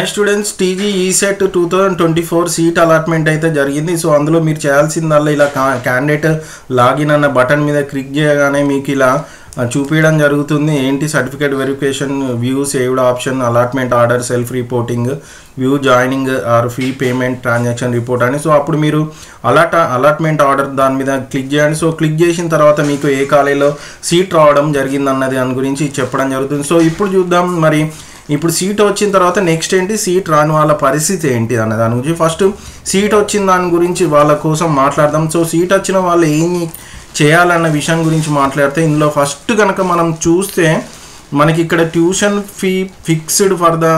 Hi students, TG ECET 2024 seat allotment అయితే జరిగింది. So అందులో మీరు చేయాల్సిందల్లా ఇలా క్యాండిడేట్ లాగిన్ అన్న బటన్ మీద క్లిక్ చేయగానే మీకు ఇలా చూపించడం జరుగుతుంది. ఏంటి certificate verification, view saved option, allotment order, self reporting, view joining or fee payment, transaction report అని. సో అప్పుడు మీరు అలాట్మెంట్ ఆర్డర్ దాని మీద క్లిక్ చేయండి. సో క్లిక్ చేసిన తర్వాత మీకు ఏ కాలేజీలో సీట్ రావడం జరిగిందన్నది దాని గురించి చెప్పడం జరుగుతుంది. సో ఇప్పుడు చూద్దాం, మరి ఇప్పుడు సీట్ వచ్చిన తర్వాత నెక్స్ట్ ఏంటి, సీట్ రాని వాళ్ళ పరిస్థితి ఏంటి అన్న దాని గురించి. ఫస్ట్ సీట్ వచ్చిన దాని గురించి వాళ్ళ కోసం మాట్లాడదాం. సో సీట్ వచ్చిన వాళ్ళు ఏం చేయాలన్న విషయం గురించి మాట్లాడితే, ఇందులో ఫస్ట్ కనుక మనం చూస్తే మనకి ఇక్కడ tuition fee fixed for the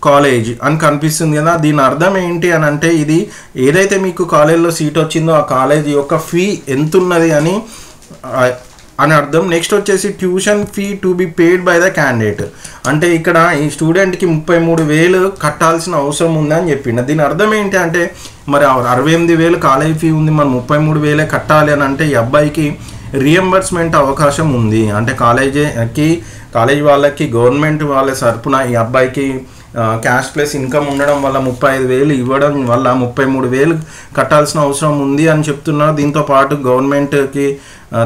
college అని కనిపిస్తుంది కదా. దీని అర్థం ఏంటి అని అంటే, ఇది ఏదైతే మీకు కాలేజ్లో సీట్ వచ్చిందో ఆ కాలేజ్ యొక్క ఫీ ఎంత ఉన్నది అని అర్థం. నెక్స్ట్ వచ్చేసి tuition fee to be paid by the candidate, అంటే ఇక్కడ ఈ స్టూడెంట్కి 33,000 కట్టాల్సిన అవసరం ఉందని చెప్పిండు. దీని అర్థం ఏంటి అంటే, మరి 68,000 కాలేజ్ ఫీ ఉంది, మనం 33,000 కట్టాలి అని అంటే ఈ అబ్బాయికి రియంబర్స్మెంట్ అవకాశం ఉంది. అంటే కాలేజ్ వాళ్ళకి గవర్నమెంట్ వాళ్ళ తరపున ఈ అబ్బాయికి క్యాష్ ప్లస్ ఇన్కమ్ ఉండడం వల్ల 35,000 ఇవ్వడం వల్ల 33,000 కట్టాల్సిన అవసరం ఉంది అని చెప్తున్నారు. దీంతో పాటు గవర్నమెంట్కి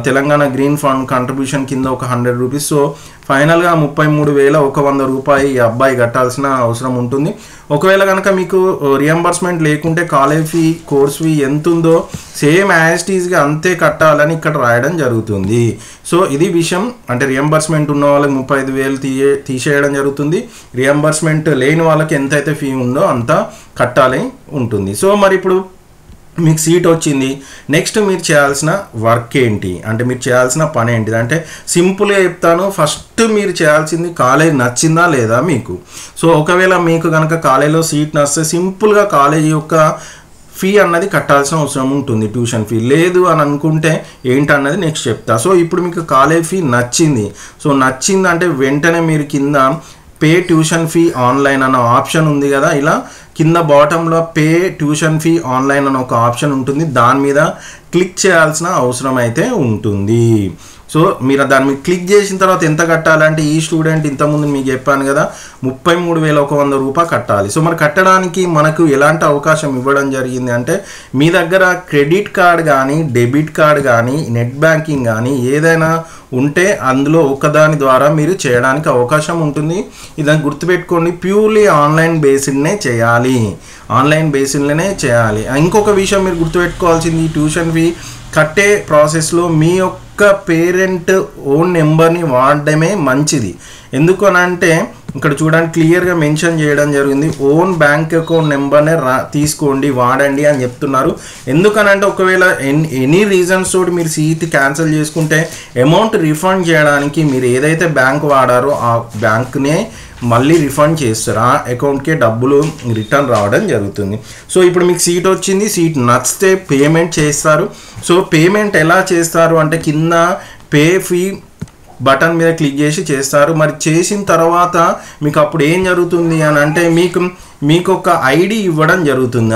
తెలంగాణ గ్రీన్ ఫండ్ కంట్రిబ్యూషన్ కింద ఒక 100 రూపీస్. సో ఫైనల్గా 33,100 రూపాయలు ఈ అబ్బాయి కట్టాల్సిన అవసరం ఉంటుంది. ఒకవేళ కనుక మీకు రియంబర్స్మెంట్ లేకుంటే కాలేజ్ ఫీ, కోర్స్ ఫీ ఎంత ఉందో సేమ్ యాజ్ ఇట్ ఈజ్గా అంతే కట్టాలని ఇక్కడ రాయడం జరుగుతుంది. సో ఇది విషయం. అంటే రియంబర్స్మెంట్ ఉన్న వాళ్ళకి 35,000 తీసేయడం జరుగుతుంది. రియంబర్స్మెంట్ లేని వాళ్ళకి ఎంతైతే ఫీ ఉందో అంత కట్టాలి ఉంటుంది. సో మరి ఇప్పుడు మీకు సీట్ వచ్చింది, నెక్స్ట్ మీరు చేయాల్సిన వర్క్ ఏంటి అంటే, మీరు చేయాల్సిన పని ఏంటిది అంటే సింపుల్గా చెప్తాను. ఫస్ట్ మీరు చేయాల్సింది కాలేజ్ నచ్చిందా లేదా మీకు. సో ఒకవేళ మీకు కనుక కాలేజ్లో సీట్ నచ్చితే సింపుల్గా కాలేజ్ యొక్క ఫీ అన్నది కట్టాల్సిన అవసరం ఉంటుంది, ట్యూషన్ ఫీ. లేదు అని అనుకుంటే ఏంటన్నది నెక్స్ట్ చెప్తా. సో ఇప్పుడు మీకు కాలేజ్ ఫీ నచ్చింది. సో నచ్చిందంటే వెంటనే మీరు కింద పే ట్యూషన్ ఫీ ఆన్లైన్ అన్న ఆప్షన్ ఉంది కదా, ఇలా కింద బాటంలో పే ట్యూషన్ ఫీ ఆన్లైన్ అని ఒక ఆప్షన్ ఉంటుంది. దాని మీద క్లిక్ చేయాల్సిన అవసరం అయితే ఉంటుంది. సో మీరు దాని మీద క్లిక్ చేసిన తర్వాత ఎంత కట్టాలంటే, ఈ స్టూడెంట్ ఇంతకుముందు మీకు చెప్పాను కదా 33,100 రూపాయలు కట్టాలి. సో మరి కట్టడానికి మనకు ఎలాంటి అవకాశం ఇవ్వడం జరిగింది అంటే, మీ దగ్గర క్రెడిట్ కార్డ్ కానీ, డెబిట్ కార్డ్ కానీ, నెట్ బ్యాంకింగ్ కానీ ఏదైనా ఉంటే అందులో ఒకదాని ద్వారా మీరు చేయడానికి అవకాశం ఉంటుంది. ఇదని గుర్తుపెట్టుకోండి, ప్యూర్లీ ఆన్లైన్ బేస్డ్నే చేయాలి, ఆన్లైన్ బేస్డ్లోనే చేయాలి. ఇంకొక విషయం మీరు గుర్తుపెట్టుకోవాల్సింది, ఈ ట్యూషన్ ఫీ కట్టే ప్రాసెస్లో మీ యొక్క పేరెంట్ ఓన్ నెంబర్ని వాడడమే మంచిది. ఎందుకు అని అంటే ఇక్కడ చూడండి క్లియర్గా మెన్షన్ చేయడం జరిగింది, ఓన్ బ్యాంక్ అకౌంట్ నెంబర్నే తీసుకోండి, వాడండి అని చెప్తున్నారు. ఎందుకనంటే ఒకవేళ ఎనీ రీజన్స్ తోటి మీరు సీట్ క్యాన్సిల్ చేసుకుంటే అమౌంట్ రిఫండ్ చేయడానికి మీరు ఏదైతే బ్యాంక్ వాడారో ఆ బ్యాంక్నే మళ్ళీ రిఫండ్ చేస్తారు, ఆ అకౌంట్కే డబ్బులు రిటర్న్ రావడం జరుగుతుంది. సో ఇప్పుడు మీకు సీట్ వచ్చింది, సీట్ నచ్చితే పేమెంట్ చేస్తారు. సో పేమెంట్ ఎలా చేస్తారు అంటే, కింద పే ఫీ బటన్ మీద క్లిక్ చేసి చేస్తారు. మరి చేసిన తర్వాత మీకు అప్పుడు ఏం జరుగుతుంది అని అంటే, మీకు ఒక ఐడి ఇవ్వడం జరుగుతుంది,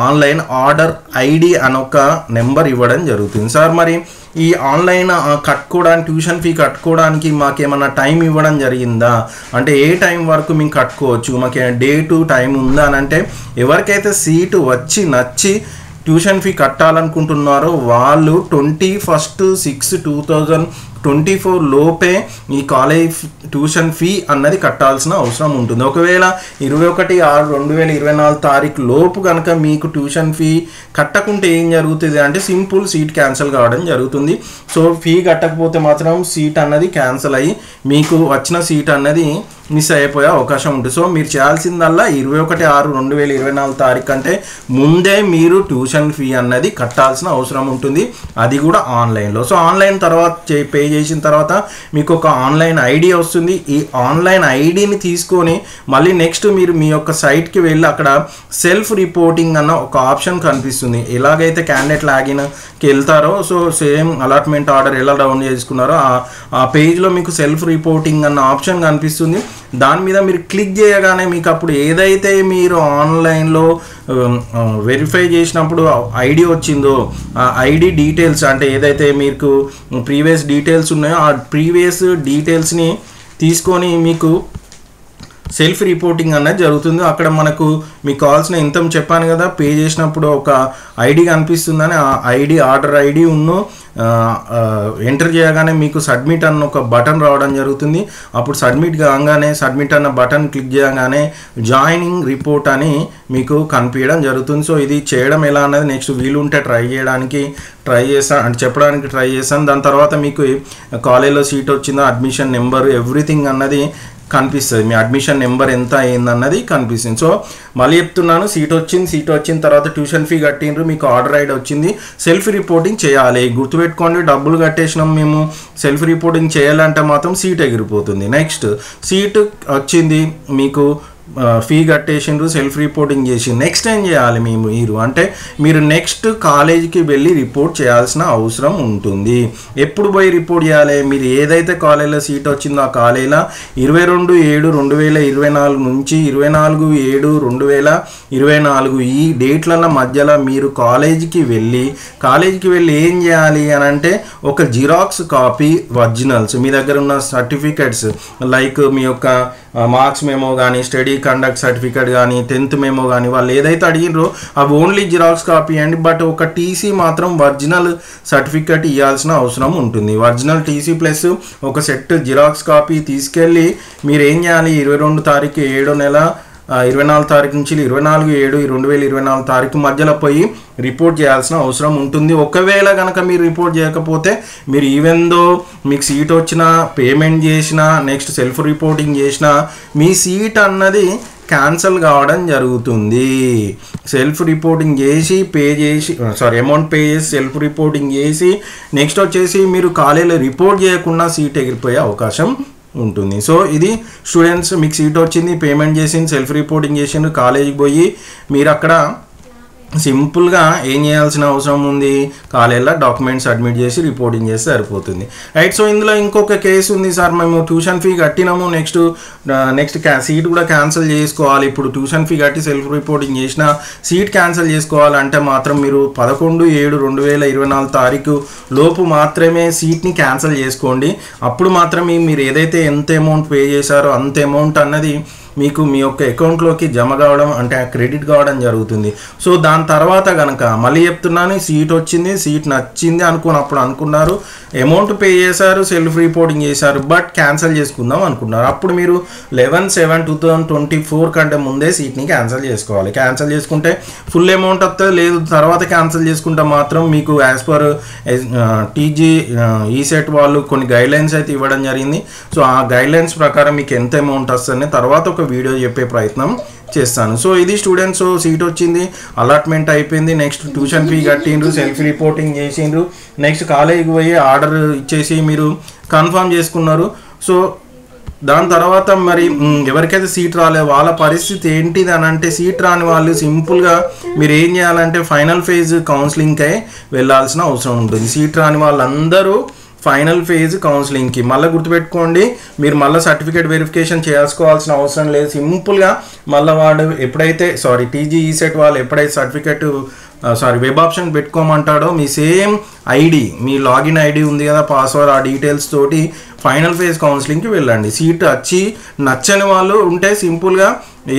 ఆన్లైన్ ఆర్డర్ ఐడి అని ఒక నెంబర్ ఇవ్వడం జరుగుతుంది. సార్ మరి ఈ ఆన్లైన్ కట్టుకోవడానికి, ట్యూషన్ ఫీ కట్టుకోవడానికి మాకేమన్నా టైం ఇవ్వడం జరిగిందా అంటే, ఏ టైం వరకు మేము కట్టుకోవచ్చు, మాకు డే టు టైం ఉందా అని అంటే, ఎవరికైతే సీటు వచ్చి నచ్చి ట్యూషన్ ఫీ కట్టాలనుకుంటున్నారో వాళ్ళు 21/6/2024 లోపే ఈ కాలేజ్ ట్యూషన్ ఫీ అన్నది కట్టాల్సిన అవసరం ఉంటుంది. ఒకవేళ 21/6/2024 తారీఖు లోపు కనుక మీకు ట్యూషన్ ఫీ కట్టకుంటే ఏం జరుగుతుంది అంటే, సింపుల్ సీట్ క్యాన్సిల్ కావడం జరుగుతుంది. సో ఫీ కట్టకపోతే మాత్రం సీట్ అన్నది క్యాన్సిల్ అయ్యి మీకు వచ్చిన సీట్ అన్నది మిస్ అయిపోయే అవకాశం ఉంటుంది. సో మీరు చేయాల్సిందల్లా 21/6/2024 తారీఖు కంటే ముందే మీరు ట్యూషన్ ఫీ అన్నది కట్టాల్సిన అవసరం ఉంటుంది, అది కూడా ఆన్లైన్లో. సో ఆన్లైన్ తర్వాత పే చేసిన తర్వాత మీకు ఒక ఆన్లైన్ ఐడి వస్తుంది. ఈ ఆన్లైన్ ఐడిని తీసుకొని మళ్ళీ నెక్స్ట్ మీరు మీ యొక్క సైట్కి వెళ్ళి అక్కడ సెల్ఫ్ రిపోర్టింగ్ అన్న ఒక ఆప్షన్ కనిపిస్తుంది. ఎలాగైతే క్యాండిడేట్ లాగిన్కి వెళ్తారో, సో సేమ్ అలాట్మెంట్ ఆర్డర్ ఎలా డౌన్ చేసుకున్నారో ఆ పేజ్లో మీకు సెల్ఫ్ రిపోర్టింగ్ అన్న ఆప్షన్ కనిపిస్తుంది. దాని మీద మీరు క్లిక్ చేయగానే మీకు అప్పుడు ఏదైతే మీరు ఆన్లైన్లో వెరిఫై చేసినప్పుడు ఐడి వచ్చిందో ఆ ఐడి డీటెయిల్స్, అంటే ఏదైతే మీకు ప్రీవియస్ డీటెయిల్స్ ఉన్నాయో ఆ ప్రీవియస్ డీటెయిల్స్ని తీసుకొని మీకు సెల్ఫ్ రిపోర్టింగ్ అనేది జరుగుతుంది. అక్కడ మనకు మీకు కావాల్సిన ఇన్కమ్ చెప్పాను కదా, పే చేసినప్పుడు ఒక ఐడి కనిపిస్తుందని ఆ ఐడి ఆర్డర్ ఐడి ఉన్ను ఎంటర్ చేయగానే మీకు సబ్మిట్ అన్న ఒక బటన్ రావడం జరుగుతుంది. అప్పుడు సబ్మిట్ కాగానే సబ్మిట్ అన్న బటన్ క్లిక్ చేయగానే జాయినింగ్ రిపోర్ట్ అని మీకు కనిపించడం జరుగుతుంది. సో ఇది చేయడం ఎలా అన్నది నెక్స్ట్ వీలుంటే ట్రై చేస్తాను అంటే చెప్పడానికి ట్రై చేస్తాను. దాని తర్వాత మీకు కాలేజ్లో సీట్ వచ్చిందో అడ్మిషన్ నెంబర్ ఎవ్రీథింగ్ అన్నది కనిపిస్తుంది, మీ అడ్మిషన్ నెంబర్ ఎంత అయిందన్నది కనిపిస్తుంది. సో మళ్ళీ చెప్తున్నాను, సీట్ వచ్చిన తర్వాత ట్యూషన్ ఫీ కట్టిండ్రు, మీకు ఆర్డర్ ఐడి వచ్చింది, సెల్ఫ్ రిపోర్టింగ్ చేయాలి. గుర్తుపెట్టుకోండి, డబ్బులు కట్టేసినాం మేము, సెల్ఫ్ రిపోర్టింగ్ చేయాలంటే మాత్రం సీట్ ఎగిరిపోతుంది. నెక్స్ట్ సీట్ వచ్చింది, మీకు ఫీ కట్టేసిండ్రు, సెల్ఫ్ రిపోర్టింగ్ చేసి నెక్స్ట్ ఏం చేయాలి మీరు నెక్స్ట్ కాలేజీకి వెళ్ళి రిపోర్ట్ చేయాల్సిన అవసరం ఉంటుంది. ఎప్పుడు పోయి రిపోర్ట్ చేయాలి? మీరు ఏదైతే కాలేజీలో సీట్ వచ్చిందో ఆ కాలేజీలో 22/7/2024 నుంచి 24/7/2024 ఈ డేట్ల మధ్యలో మీరు కాలేజీకి వెళ్ళి ఏం చేయాలి అని అంటే ఒక జిరాక్స్ కాపీ ఒరిజినల్స్, మీ దగ్గర ఉన్న సర్టిఫికెట్స్ లైక్ మీ యొక్క మార్క్స్ మెమో కానీ, స్టడీ కండక్ట్ సర్టిఫికేట్ కానీ, 10th మెమో కానీ, వాళ్ళు ఏదైతే అడిగినరో అవి ఓన్లీ జిరాక్స్ కాపీ అండి. బట్ ఒక టీసీ మాత్రం ఒరిజినల్ సర్టిఫికేట్ ఇవ్వాల్సిన అవసరం ఉంటుంది. ఒరిజినల్ టీసీ ప్లస్ ఒక సెట్ జిరాక్స్ కాపీ తీసుకెళ్ళి మీరు ఏం చేయాలి, 22 తారీఖు 7వ నెల 24 తారీఖు నుంచి 24/7/2024 తారీఖు మధ్యలో పోయి రిపోర్ట్ చేయాల్సిన అవసరం ఉంటుంది. ఒకవేళ కనుక మీరు రిపోర్ట్ చేయకపోతే మీరు ఈవెందో మీకు సీట్ వచ్చినా, పేమెంట్ చేసినా, నెక్స్ట్ సెల్ఫ్ రిపోర్టింగ్ చేసినా మీ సీట్ అన్నది క్యాన్సల్ కావడం జరుగుతుంది. సెల్ఫ్ రిపోర్టింగ్ చేసి అమౌంట్ పే చేసి సెల్ఫ్ రిపోర్టింగ్ చేసి నెక్స్ట్ వచ్చేసి మీరు కాలేజీలో రిపోర్ట్ చేయకుండా సీట్ ఎగిరిపోయే అవకాశం ఉంటుంది. సో ఇది స్టూడెంట్స్, మీకు సీట్ వచ్చింది, పేమెంట్ చేసింది, సెల్ఫ్ రిపోర్టింగ్ చేసిండ్రు, కాలేజీకి పోయి మీరు అక్కడ సింపుల్గా ఏం చేయాల్సిన అవసరం ఉంది, కాలేజీలో డాక్యుమెంట్స్ సబ్మిట్ చేసి రిపోర్టింగ్ చేస్తే సరిపోతుంది. రైట్. సో ఇందులో ఇంకొక కేసు ఉంది సార్, మేము ట్యూషన్ ఫీ కట్టినాము, నెక్స్ట్ సీట్ కూడా క్యాన్సిల్ చేసుకోవాలి. ఇప్పుడు ట్యూషన్ ఫీ కట్టి సెల్ఫ్ రిపోర్టింగ్ చేసిన సీట్ క్యాన్సిల్ చేసుకోవాలంటే మాత్రం మీరు 11/7/2024 తారీఖు లోపు మాత్రమే సీట్ని క్యాన్సిల్ చేసుకోండి. అప్పుడు మాత్రమే మీరు ఏదైతే ఎంత అమౌంట్ పే చేశారో అంత అమౌంట్ అన్నది మీకు మీ యొక్క అకౌంట్లోకి జమ కావడం అంటే క్రెడిట్ కావడం జరుగుతుంది. సో దాని తర్వాత కనుక మళ్ళీ చెప్తున్నాను, సీట్ వచ్చింది, సీట్ నచ్చింది అనుకున్నారు, అమౌంట్ పే చేశారు, సెల్ఫ్ రిపోర్టింగ్ చేశారు, బట్ క్యాన్సిల్ చేసుకుందాం అనుకున్నారు. అప్పుడు మీరు 11/7/2024 కంటే ముందే సీట్ని క్యాన్సిల్ చేసుకోవాలి. క్యాన్సిల్ చేసుకుంటే ఫుల్ అమౌంట్ వస్తుంది, లేదు తర్వాత క్యాన్సిల్ చేసుకుంటే మాత్రం మీకు యాజ్ పర్ టీజీ ఈసెట్ వాళ్ళు కొన్ని గైడ్లైన్స్ అయితే ఇవ్వడం జరిగింది. సో ఆ గైడ్లైన్స్ ప్రకారం మీకు ఎంత అమౌంట్ వస్తుంది తర్వాత ఒక వీడియో చెప్పే ప్రయత్నం చేస్తాను. సో ఇది స్టూడెంట్స్, సీట్ వచ్చింది, అలాట్మెంట్ అయిపోయింది, నెక్స్ట్ ట్యూషన్ ఫీ కట్టిండ్రు, సెల్ఫ్ రిపోర్టింగ్ చేసిండ్రు, నెక్స్ట్ కాలేజీకి పోయి ఆర్డర్ ఇచ్చేసి మీరు కన్ఫర్మ్ చేసుకున్నారు. సో దాని తర్వాత మరి ఎవరికైతే సీట్ రాలేదు వాళ్ళ పరిస్థితి ఏంటిది అని అంటే, సీట్ రాని వాళ్ళు సింపుల్గా మీరు ఏం చేయాలంటే ఫైనల్ ఫేజ్ కౌన్సిలింగ్కై వెళ్ళాల్సిన అవసరం ఉంటుంది. సీట్ రాని వాళ్ళందరూ ఫైనల్ ఫేజ్ కౌన్సిలింగ్కి మళ్ళీ గుర్తుపెట్టుకోండి, మీరు మళ్ళీ సర్టిఫికేట్ వెరిఫికేషన్ చేసుకోవాల్సిన అవసరం లేదు. సింపుల్గా మళ్ళీ వాడు ఎప్పుడైతే టీజీ ఈసెట్ వాళ్ళు ఎప్పుడైతే సర్టిఫికేట్ వెబ్ ఆప్షన్ పెట్టుకోమంటాడో మీ సేమ్ ఐడి, మీ లాగిన్ ఐడి ఉంది కదా, పాస్వర్డ్, ఆ డీటెయిల్స్ తోటి ఫైనల్ ఫేజ్ కౌన్సిలింగ్కి వెళ్ళండి. సీట్ వచ్చి నచ్చని వాళ్ళు ఉంటే సింపుల్గా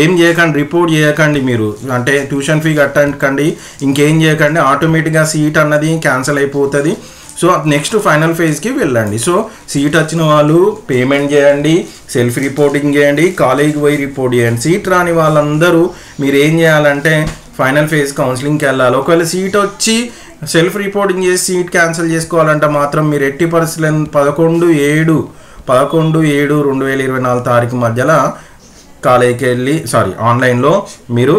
ఏం చేయకండి, రిపోర్ట్ చేయకండి, మీరు అంటే ట్యూషన్ ఫీ కట్టకండి, ఇంకేం చేయకండి, ఆటోమేటిక్గా సీట్ అన్నది క్యాన్సిల్ అయిపోతుంది. సో నెక్స్ట్ ఫైనల్ ఫేజ్కి వెళ్ళండి. సో సీట్ వచ్చిన వాళ్ళు పేమెంట్ చేయండి, సెల్ఫ్ రిపోర్టింగ్ చేయండి, కాలేజీకి పోయి రిపోర్ట్ చేయండి. సీట్ రాని వాళ్ళందరూ మీరు ఏం చేయాలంటే ఫైనల్ ఫేజ్ కౌన్సిలింగ్కి వెళ్ళాలి. ఒకవేళ సీట్ వచ్చి సెల్ఫ్ రిపోర్టింగ్ చేసి సీట్ క్యాన్సిల్ చేసుకోవాలంటే మాత్రం మీరు ఎట్టి పరిస్థితుల్లో 11/7/2024 తారీఖు మధ్యలో కాలేజీకి వెళ్ళి ఆన్లైన్లో మీరు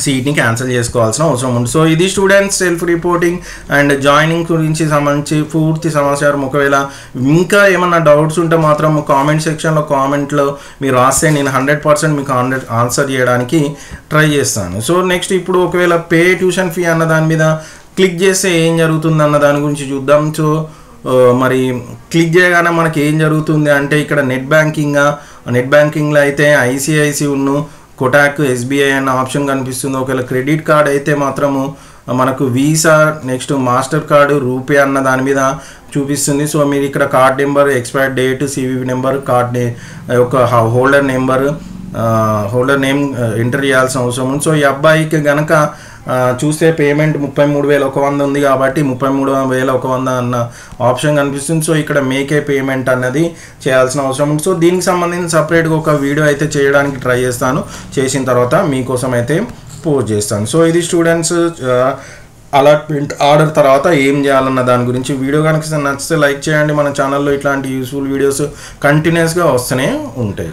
సీట్ని క్యాన్సిల్ చేసుకోవాల్సిన అవసరం ఉంది. సో ఇది students self reporting and joining గురించి సంబంధించి పూర్తి సమాచారం. ఒకవేళ ఇంకా ఏమన్నా డౌట్స్ ఉంటే మాత్రం కామెంట్ సెక్షన్లో కామెంట్లో మీరు రాస్తే నేను 100% మీకు ఆన్సర్ చేయడానికి ట్రై చేస్తాను. సో నెక్స్ట్ ఇప్పుడు ఒకవేళ పే ట్యూషన్ ఫీ అన్న దాని మీద క్లిక్ చేస్తే ఏం జరుగుతుంది అన్న దాని గురించి చూద్దాం. సో మరి క్లిక్ చేయగానే మనకి ఏం జరుగుతుంది అంటే ఇక్కడ నెట్ బ్యాంకింగ్లో అయితే ఐసిఐసి కోటాక్, ఎస్బీఐ అన్న ఆప్షన్ కనిపిస్తుంది. ఒకవేళ క్రెడిట్ కార్డ్ అయితే మాత్రము మనకు Visa, next master card, RuPay అన్న దాని మీద చూపిస్తుంది. సో మీరు ఇక్కడ card number, expire date, CVV number, card యొక్క holder number, holder name enter చేయాల్సిన అవసరం ఉంది. సో ఈ అబ్బాయికి కనుక చూస్తే పేమెంట్ 33,100 ఉంది కాబట్టి 33,100 అన్న ఆప్షన్ కనిపిస్తుంది. సో ఇక్కడ మేకే పేమెంట్ అన్నది చేయాల్సిన అవసరం ఉంది. సో దీనికి సంబంధించి సపరేట్గా ఒక వీడియో అయితే చేయడానికి ట్రై చేస్తాను. చేసిన తర్వాత మీకోసం అయితే పోస్ట్ చేస్తాను. సో ఇది స్టూడెంట్స్ అలాట్మెంట్ ఆర్డర్ తర్వాత ఏం చేయాలన్న దాని గురించి వీడియో కనుక నచ్చితే లైక్ చేయండి. మన ఛానల్లో ఇట్లాంటి యూస్ఫుల్ వీడియోస్ కంటిన్యూస్గా వస్తూనే ఉంటాయి.